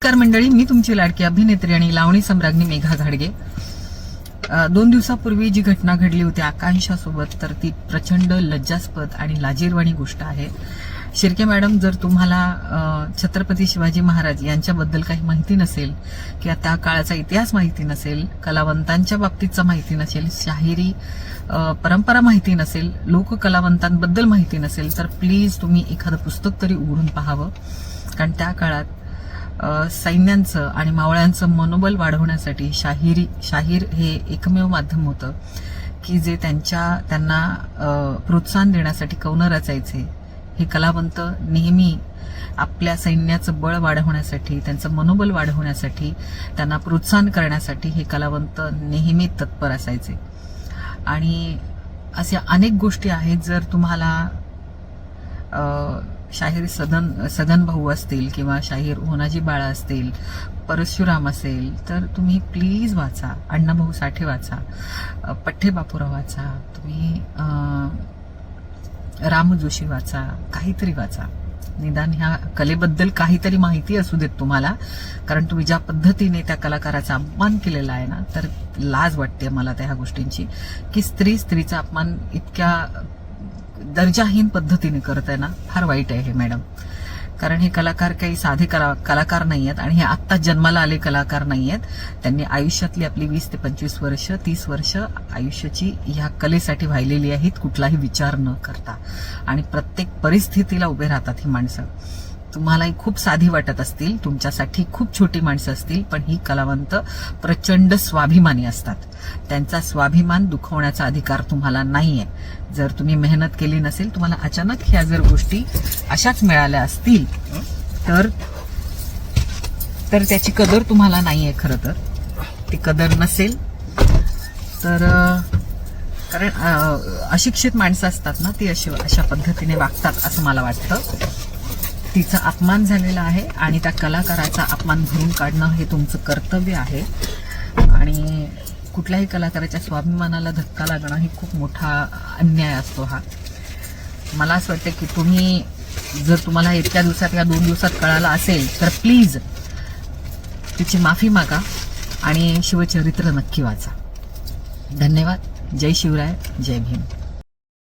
नमस्कार मंडळी, मी तुमची लाडकी अभिनेत्री आणि लावणी सम्राज्ञी मेघा घाडगे. 2 दिवसापूर्वी जी घटना घडली होती आकांक्षासोबत, तर ती प्रचंड लज्जास्पद आणि लाजिरवाणी गोष्ट आहे. शिर्के मॅडम, जर तुम्हाला छत्रपती शिवाजी महाराज यांच्याबद्दल काही माहिती नसेल किंवा त्या काळाचा इतिहास माहिती नसेल, कलावंतांच्या बाबतीतचा माहिती नसेल, शाहिरी परंपरा माहिती नसेल, लोककलावंतांबद्दल माहिती नसेल, तर प्लीज तुम्ही एखादं पुस्तक तरी उघडून पाहावं. कारण त्या काळात सैन्यांचं आणि मावळ्यांचं मनोबल वाढवण्यासाठी शाहीर हे एकमेव माध्यम होतं की जे त्यांना प्रोत्साहन देण्यासाठी कवनं रचायचे. हे कलावंत नेहमी आपल्या सैन्याचं बळ वाढवण्यासाठी, त्यांचं मनोबल वाढवण्यासाठी, त्यांना प्रोत्साहन करण्यासाठी हे कलावंत नेहमी तत्पर असायचे. आणि अशा अनेक गोष्टी आहेत. जर तुम्हाला शाहीर सदन भाऊ असतील किंवा शाहीर होनाजी बाळा असतील, परशुराम असेल, तर तुम्ही प्लीज वाचा. अण्णाभाऊ साठे वाचा, पठ्ठे बापूराव वाचा, तुम्ही राम जोशी वाचा, काहीतरी वाचा. निदान ह्या कलेबद्दल काहीतरी माहिती असू देत तुम्हाला. कारण तुम्ही ज्या पद्धतीने त्या कलाकाराचा अपमान केलेला आहे ना, तर लाज वाटते मला त्या ह्या गोष्टींची, की स्त्रीचा अपमान इतक्या दर्जाहीन पद्धतीने करत आहे ना, फार वाईट आहे हे मॅडम. कारण हे कलाकार काही साधे कलाकार नाही आहेत आणि हे आत्ता जन्माला आले कलाकार नाही आहेत. त्यांनी आयुष्यातली आपली 20 ते 25 वर्ष, 30 वर्ष आयुष्याची ह्या कलेसाठी वाहिलेली आहेत, कुठलाही विचार न करता. आणि प्रत्येक परिस्थितीला उभे राहतात ही माणसं. तुम्हालाही खूप साधी वाटत असतील, तुमच्यासाठी खूप छोटी माणसं असतील, पण ही कलावंत प्रचंड स्वाभिमानी असतात. त्यांचा स्वाभिमान दुखवण्याचा अधिकार तुम्हाला नाहीये. जर तुम्ही मेहनत केली नसेल, तुम्हाला अचानक ह्या जर गोष्टी अशाच मिळाल्या असतील, तर त्याची कदर तुम्हाला नाहीये. खरं तर ती कदर नसेल तर, कारण अशिक्षित माणसं असतात ना, ती अशा पद्धतीने वागतात असं मला वाटतं. तिचा अपमान झालेला आहे आणि त्या कलाकाराचा अपमान भरून काढणं हे तुमचं कर्तव्य आहे. आणि कुठल्याही कलाकाराच्या स्वाभिमानाला धक्का लागणं ही खूप मोठा अन्याय असतो हा. मला असं वाटतं की तुम्ही, जर तुम्हाला इतक्या दिवसात या 2 दिवसात कळालं असेल, तर प्लीज तिची माफी मागा आणि शिवचरित्र नक्की वाचा. धन्यवाद. जय शिवराय, जय भीम.